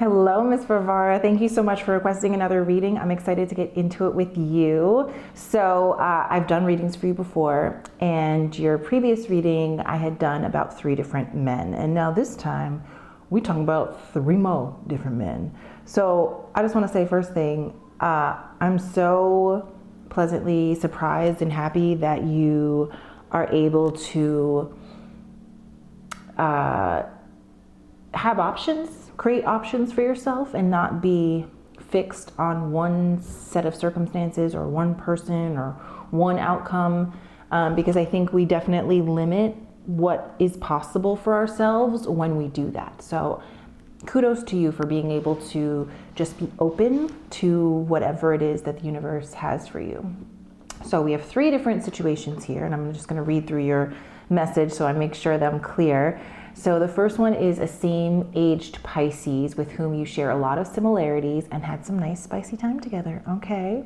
Hello, Miss Varvara. Thank you so much for requesting another reading. I'm excited to get into it with you. So I've done readings for you before, and your previous reading I had done about 3 different men. And now this time, we're talking about 3 more different men. So I just want to say first thing, I'm so pleasantly surprised and happy that you are able to have options, create options for yourself and not be fixed on one set of circumstances or one person or one outcome, because I think we definitely limit what is possible for ourselves when we do that. So kudos to you for being able to just be open to whatever it is that the universe has for you. So we have 3 different situations here, and I'm just going to read through your message so I make sure that I'm clear. So the first one is a same-aged Pisces with whom you share a lot of similarities and had some nice spicy time together. Okay.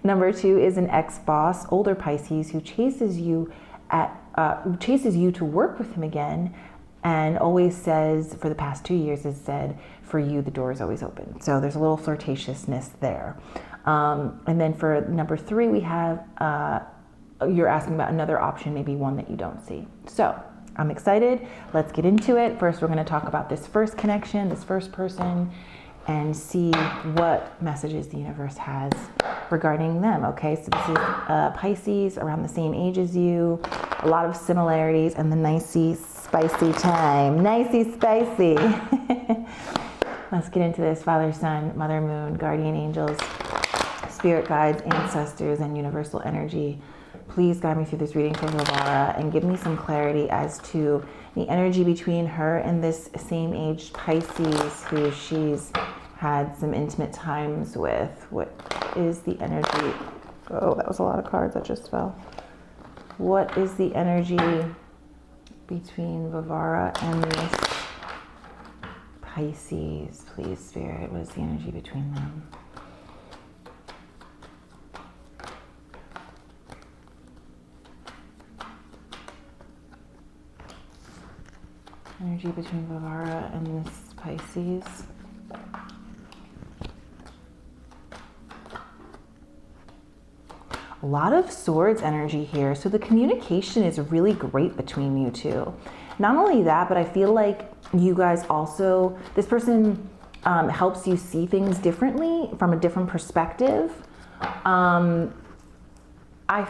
Number 2 is an ex-boss, older Pisces, who chases you to work with him again, and always says, for the past 2 years, has said, for you, the door is always open. So there's a little flirtatiousness there. And then for number 3, we have, you're asking about another option, maybe one that you don't see. So I'm excited. Let's get into it. First, we're going to talk about this first connection, this first person, and see what messages the universe has regarding them. Okay, so this is Pisces, around the same age as you, a lot of similarities, and the nicey, spicy time. Nicey, spicy. Let's get into this. Father, Son, Mother, Moon, guardian angels, spirit guides, ancestors, and universal energy. Please guide me through this reading for Varvara and give me some clarity as to the energy between her and this same-aged Pisces who she's had some intimate times with. What is the energy? Oh, that was a lot of cards that just fell. What is the energy between Varvara and this Pisces? Please, Spirit, what is the energy between them? Energy between Varvara and this Pisces. A lot of swords energy here. So the communication is really great between you two. Not only that, but I feel like you guys also, this person helps you see things differently from a different perspective. I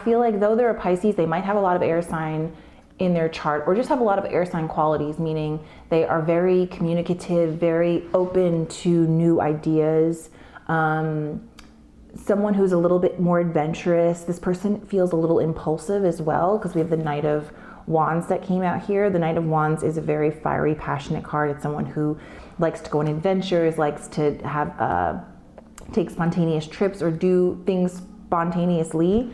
feel like though they're a Pisces, they might have a lot of air sign in their chart, or just have a lot of air sign qualities, meaning they are very communicative, very open to new ideas. Someone who's a little bit more adventurous. This person feels a little impulsive as well, because we have the Knight of Wands that came out here. The Knight of Wands is a very fiery, passionate card. It's someone who likes to go on adventures, likes to have take spontaneous trips or do things spontaneously.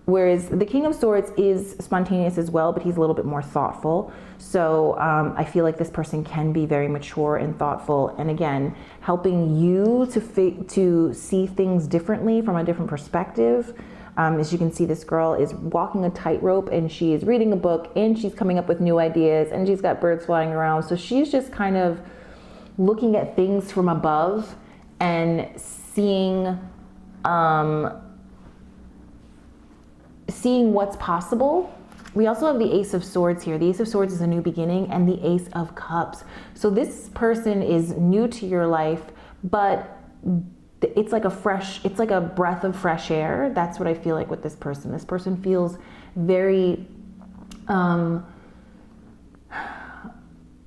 Whereas the King of Swords is spontaneous as well, but he's a little bit more thoughtful. So I feel like this person can be very mature and thoughtful. And again, helping you to see things differently from a different perspective. As you can see, this girl is walking a tightrope and she is reading a book and she's coming up with new ideas and she's got birds flying around. So she's just kind of looking at things from above and seeing what's possible. We also have the Ace of Swords here. The Ace of Swords is a new beginning, and the Ace of Cups. So this person is new to your life, but it's like a breath of fresh air. That's what I feel like with this person. This person feels very,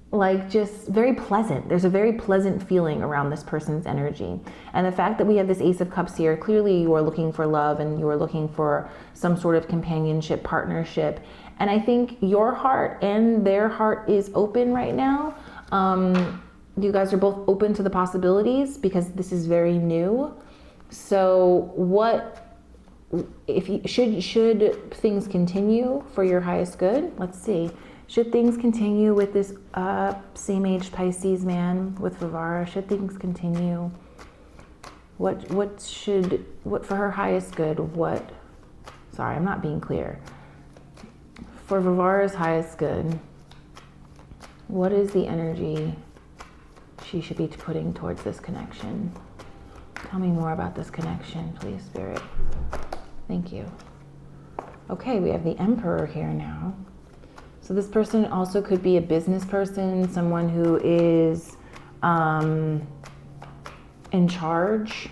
like just very pleasant. There's a very pleasant feeling around this person's energy. And the fact that we have this Ace of Cups here, clearly you are looking for love and you are looking for some sort of companionship, partnership. And I think your heart and their heart is open right now. You guys are both open to the possibilities because this is very new. So should things continue for your highest good? Let's see. Should things continue with this same-aged Pisces man with Varvara? Should things continue? What for her highest good? Sorry, I'm not being clear. For Varvara's highest good, what is the energy she should be putting towards this connection? Tell me more about this connection, please, Spirit. Thank you. Okay, we have the Emperor here now. So this person also could be a business person, someone who is in charge,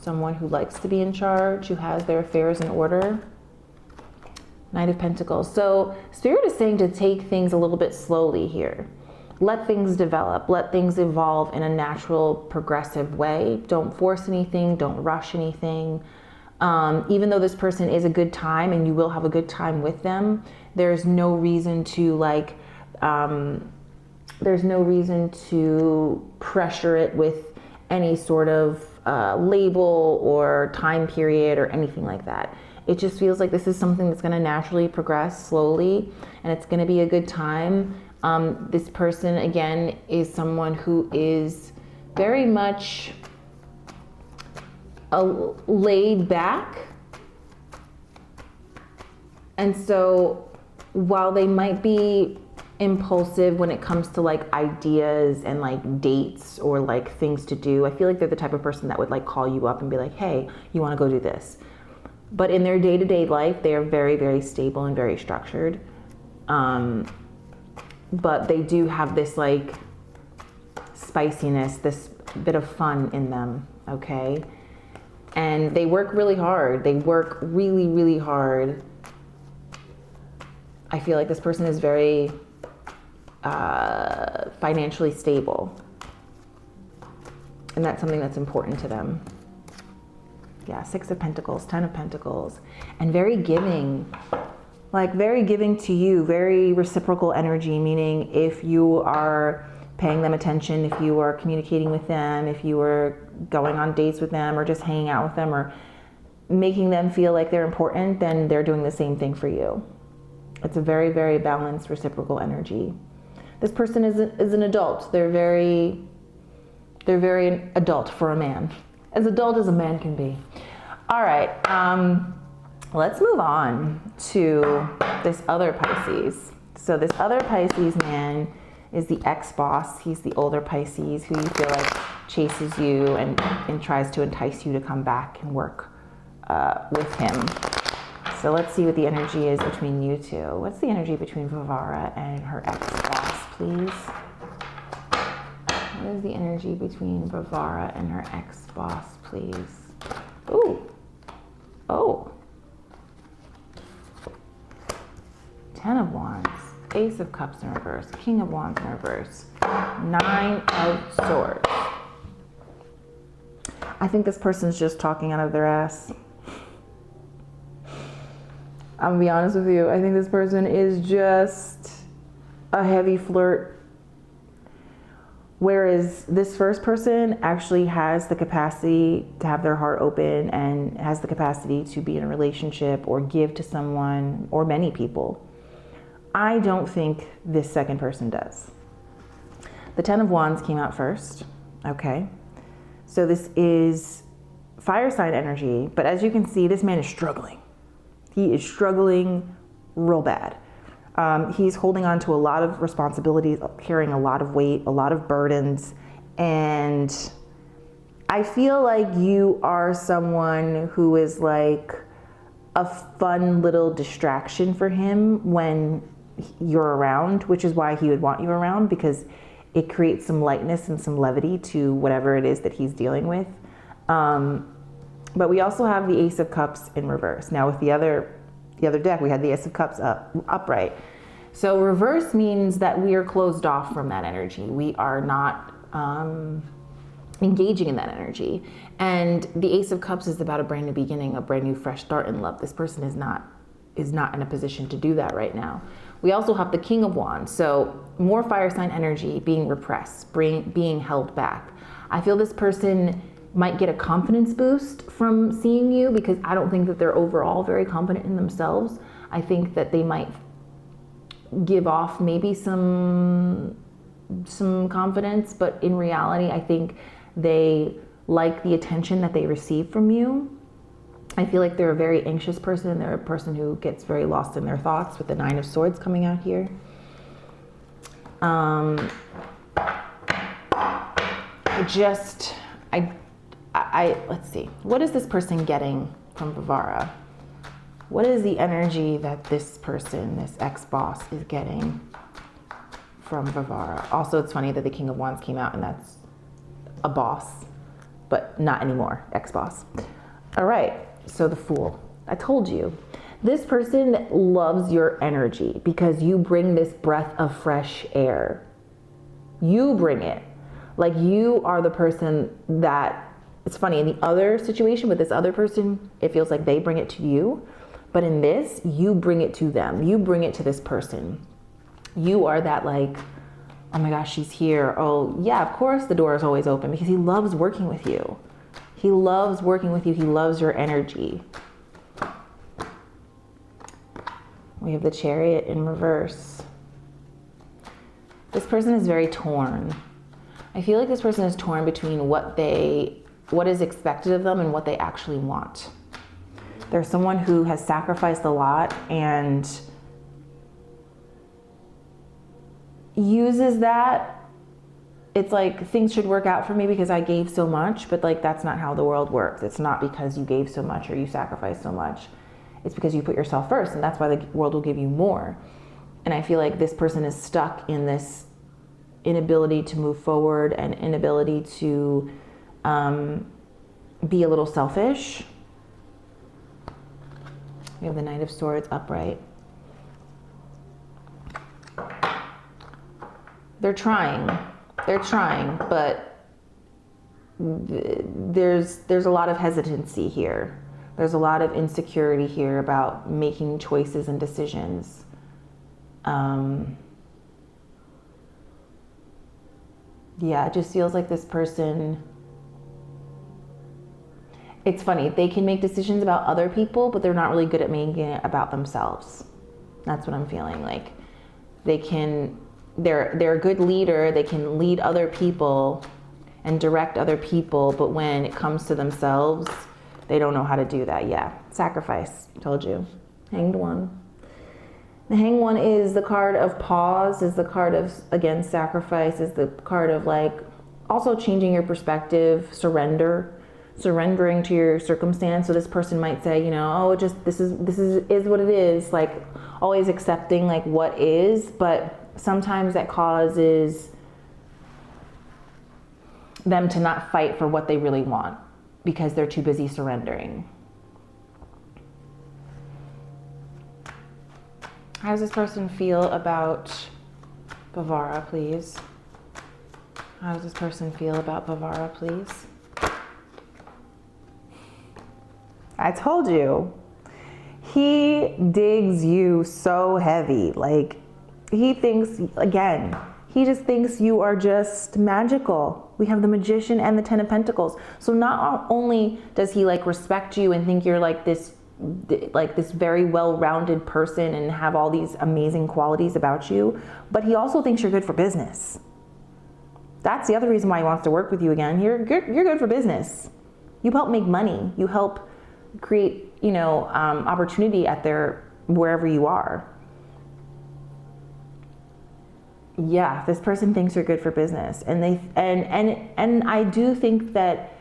someone who likes to be in charge, who has their affairs in order. Knight of Pentacles. So Spirit is saying to take things a little bit slowly here. Let things develop, let things evolve in a natural, progressive way. Don't force anything, don't rush anything. Even though this person is a good time and you will have a good time with them, there's no reason to pressure it with any sort of label or time period or anything like that. It just feels like this is something that's going to naturally progress slowly, and it's going to be a good time. This person, again, is someone who is very much laid back. And so while they might be impulsive when it comes to like ideas and like dates or like things to do, I feel like they're the type of person that would like call you up and be like, hey, you want to go do this? But in their day-to-day life, they are very, very stable and very structured. But they do have this like spiciness, this bit of fun in them, okay? And they work really hard. They work really, really hard. I feel like this person is very financially stable. And that's something that's important to them. Yeah, 6 of Pentacles, 10 of Pentacles, and very giving. Like very giving to you, very reciprocal energy, meaning if you are paying them attention, if you are communicating with them, if you are going on dates with them or just hanging out with them or making them feel like they're important, then they're doing the same thing for you. It's a very, very balanced reciprocal energy. This person is an adult. They're very adult for a man. As adult as a man can be. All right. Let's move on to this other Pisces. So this other Pisces man is the ex-boss. He's the older Pisces who you feel like chases you and tries to entice you to come back and work with him. So let's see what the energy is between you two. What's the energy between Varvara and her ex-boss, please? What is the energy between Varvara and her ex-boss, please? Ooh. Oh. 10 of Wands, Ace of Cups in reverse, King of Wands in reverse, 9 of Swords. I think this person's just talking out of their ass. I'm gonna be honest with you. I think this person is just a heavy flirt. Whereas this first person actually has the capacity to have their heart open and has the capacity to be in a relationship or give to someone or many people. I don't think this second person does. The 10 of Wands came out first, okay? So this is fire sign energy, but as you can see, this man is struggling. He is struggling real bad. He's holding on to a lot of responsibilities, carrying a lot of weight, a lot of burdens, and I feel like you are someone who is like a fun little distraction for him when you're around, which is why he would want you around, because it creates some lightness and some levity to whatever it is that he's dealing with. But we also have the Ace of Cups in reverse. Now with the other deck, we had the Ace of Cups upright. So reverse means that we are closed off from that energy. We are not engaging in that energy. And the Ace of Cups is about a brand new beginning, a brand new fresh start in love. This person is not in a position to do that right now. We also have the King of Wands. So more fire sign energy, being repressed, being held back. I feel this person might get a confidence boost from seeing you, because I don't think that they're overall very confident in themselves. I think that they might give off maybe some confidence, but in reality, I think they like the attention that they receive from you. I feel like they're a very anxious person, and they're a person who gets very lost in their thoughts, with the 9 of Swords coming out here. Let's see. What is this person getting from Varvara? What is the energy that this person, this ex-boss, is getting from Varvara? Also, it's funny that the King of Wands came out and that's a boss, but not anymore, ex-boss. All right, so the Fool. I told you. This person loves your energy because you bring this breath of fresh air. You bring it. Like, you are the person that, it's funny, in the other situation with this other person, it feels like they bring it to you. But in this, you bring it to them. You bring it to this person. You are that, like, oh my gosh, she's here. Oh yeah, of course the door is always open, because he loves working with you. He loves working with you. He loves your energy. We have the Chariot in reverse. This person is very torn. I feel like this person is torn between what is expected of them and what they actually want. There's someone who has sacrificed a lot and uses that. It's like, things should work out for me because I gave so much, but like, that's not how the world works. It's not because you gave so much or you sacrificed so much. It's because you put yourself first, and that's why the world will give you more. And I feel like this person is stuck in this inability to move forward and inability to be a little selfish. We have the Knight of Swords upright. They're trying, but there's a lot of hesitancy here. There's a lot of insecurity here about making choices and decisions. Yeah, it just feels like this person, it's funny, they can make decisions about other people, but they're not really good at making it about themselves. That's what I'm feeling like. They're a good leader, they can lead other people and direct other people, but when it comes to themselves, they don't know how to do that. Yeah, sacrifice, told you. Hanged One. The Hanged One is the card of pause, is the card of, again, sacrifice, is the card of like also changing your perspective, surrendering to your circumstance. So this person might say, you know, oh, just this is what it is, like always accepting like what is, but sometimes that causes them to not fight for what they really want because they're too busy surrendering. How does this person feel about Varvara, please? How does this person feel about Varvara, please? I told you. He digs you so heavy. Like, he thinks, again, he just thinks you are just magical. We have the Magician and the Ten of Pentacles. So not only does he like respect you and think you're like this very well-rounded person and have all these amazing qualities about you, but he also thinks you're good for business. That's the other reason why he wants to work with you again. You're good for business. You help make money. You help create, opportunity at wherever you are. Yeah, this person thinks you're good for business, and I do think that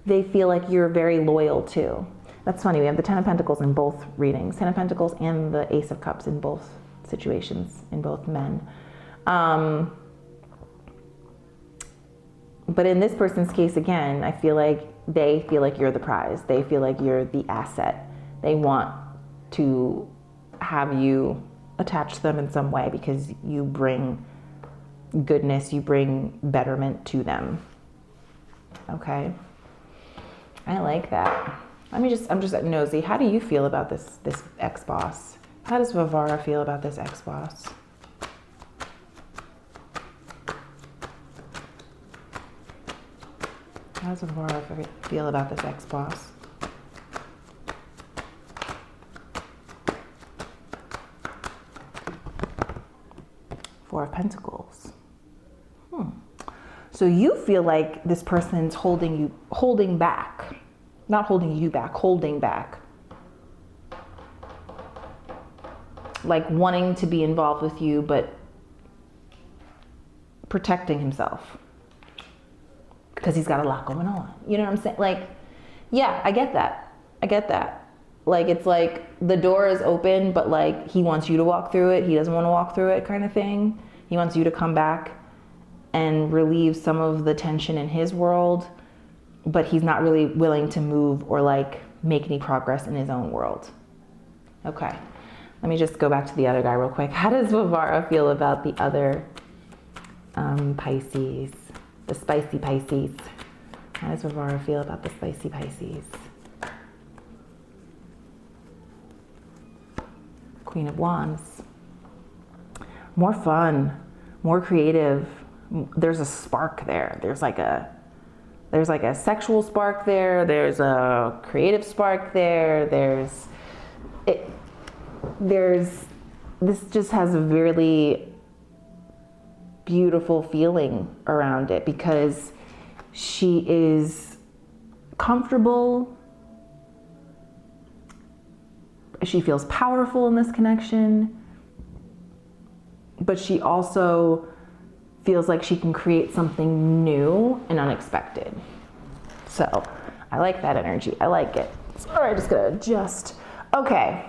they feel like you're very loyal too. That's funny. We have the Ten of Pentacles in both readings, Ten of Pentacles and the Ace of Cups in both situations, in both men. But in this person's case, again, I feel like they feel like you're the prize. They feel like you're the asset. They want to have you attached to them in some way because you bring goodness, you bring betterment to them. Okay, I like that. I'm just nosy. How do you feel about this ex-boss? How does Varvara feel about this ex-boss? How does Varvara feel about this ex-boss? Four of Pentacles. So you feel like this person's holding back. Not holding you back, holding back. Like wanting to be involved with you, but protecting himself. because he's got a lot going on. You know what I'm saying? Like, yeah, I get that. Like, it's like the door is open, but like he wants you to walk through it. He doesn't want to walk through it, kind of thing. He wants you to come back and relieve some of the tension in his world, but he's not really willing to move or like make any progress in his own world. Okay, let me just go back to the other guy real quick. How does Varvara feel about the other Pisces, the spicy Pisces? How does Varvara feel about the spicy Pisces? Queen of Wands. More fun, more creative. There's a spark there. There's like a sexual spark there. There's a creative spark there. This just has a really beautiful feeling around it because she is comfortable. She feels powerful in this connection, but she also feels like she can create something new and unexpected. So I like that energy. I like it. Sorry, I'm just gonna adjust. Okay,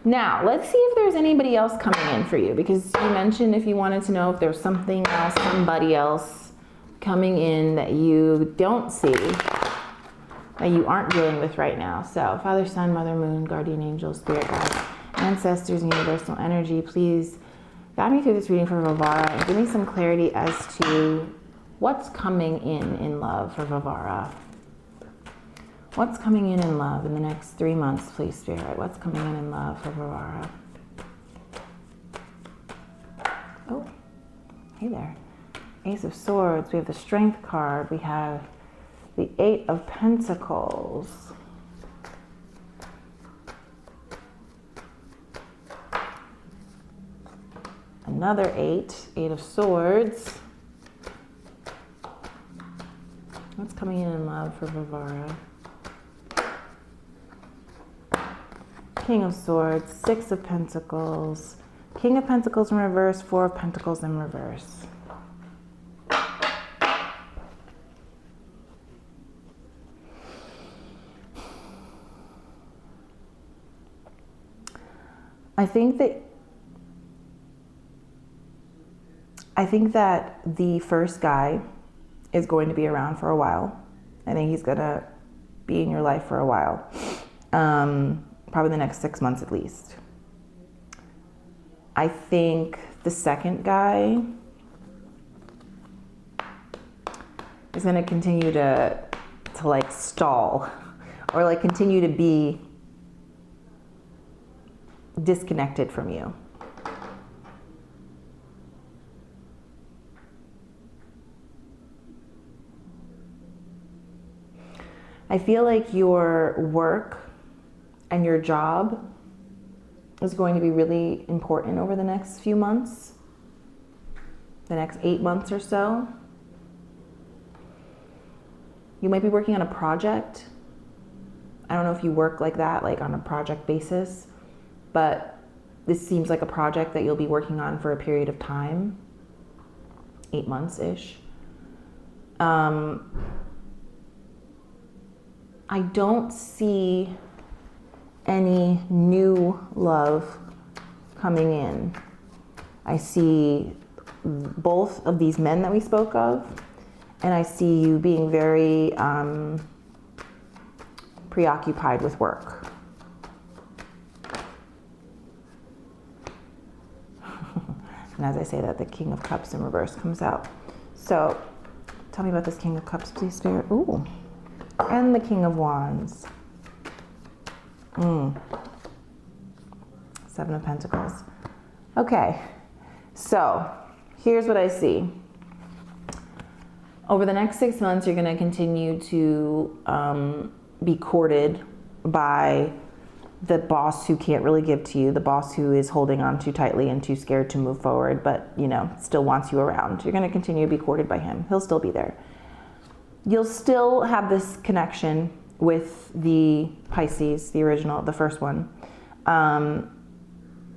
now let's see if there's anybody else coming in for you, because you mentioned if you wanted to know if there's something else, somebody else coming in that you don't see, that you aren't dealing with right now. So Father, Son, Mother, Moon, Guardian Angel, Spirit Guides, Ancestors, and Universal Energy, please guide me through this reading for Varvara and give me some clarity as to what's coming in love for Varvara. What's coming in love in the next 3 months, please, Spirit? What's coming in love for Varvara? Oh, hey there. Ace of Swords. We have the Strength card. We have the Eight of Pentacles. Another Eight of Swords. What's coming in love for Varvara? King of Swords, Six of Pentacles, King of Pentacles in reverse, Four of Pentacles in reverse. I think that the first guy is going to be around for a while. I think he's gonna be in your life for a while. Probably the next 6 months at least. I think the second guy is gonna continue to like stall or like continue to be disconnected from you. I feel like your work and your job is going to be really important over the next few months, the next 8 months or so. You might be working on a project. I don't know if you work like that, like on a project basis, but this seems like a project that you'll be working on for a period of time, 8 months-ish. I don't see any new love coming in. I see both of these men that we spoke of, and I see you being very preoccupied with work. And as I say that, the King of Cups in reverse comes out. So tell me about this King of Cups, please, Spirit. Ooh. And the King of Wands. Seven of Pentacles. Okay, so here's what I see. Over the next 6 months, you're going to continue to be courted by the boss who can't really give to you, the boss who is holding on too tightly and too scared to move forward, but still wants you around. You're going to continue to be courted by him. He'll still be there. You'll still have this connection with the Pisces, the original, the first one. And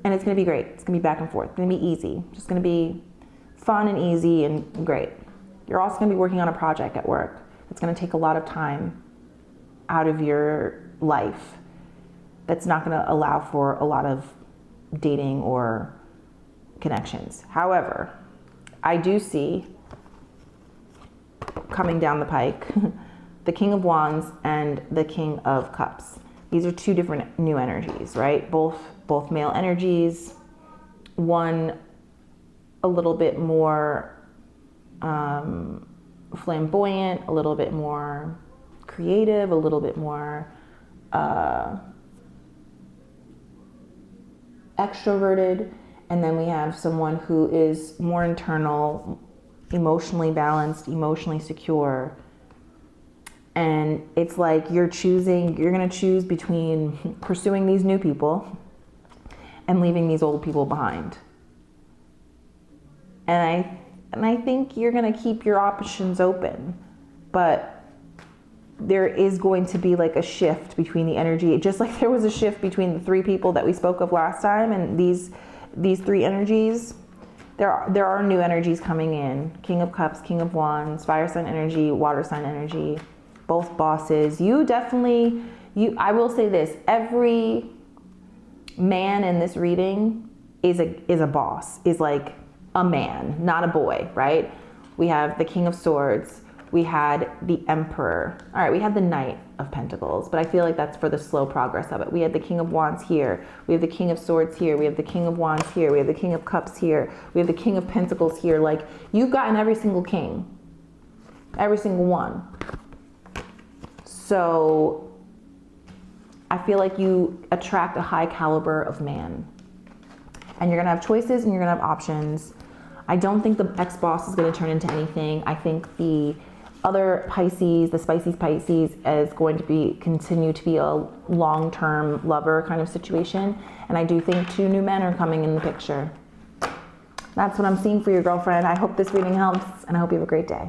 it's going to be great. It's going to be back and forth. It's going to be easy. Just going to be fun and easy and great. You're also going to be working on a project at work that's going to take a lot of time out of your life. That's not going to allow for a lot of dating or connections. However, I do see coming down the pike the King of Wands and the King of Cups. These are two different new energies, right? Both male energies. One a little bit more flamboyant, a little bit more creative, a little bit more extroverted. And then we have someone who is more internal, emotionally balanced, emotionally secure. And it's like you're going to choose between pursuing these new people and leaving these old people behind. And I think you're going to keep your options open, but there is going to be like a shift between the energy, just like there was a shift between the three people that we spoke of last time, and these three energies. There are new energies coming in. King of Cups, King of Wands, fire sign energy, water sign energy, both bosses. I will say this, every man in this reading is a boss, is like a man, not a boy, right? We have the King of Swords, we had the Emperor. All right, we had the Knight of Pentacles, but I feel like that's for the slow progress of it. We had the King of Wands here, we have the King of Swords here, we have the King of Wands here, we have the King of Cups here, we have the King of Pentacles here. Like, you've gotten every single king, every single one. So I feel like you attract a high caliber of man, and you're gonna have choices and you're gonna have options. I don't think the ex-boss is gonna turn into anything. I think the other Pisces, the spicy Pisces, is going to continue to be a long-term lover kind of situation. And I do think two new men are coming in the picture. That's what I'm seeing for your girlfriend. I hope this reading helps, and I hope you have a great day.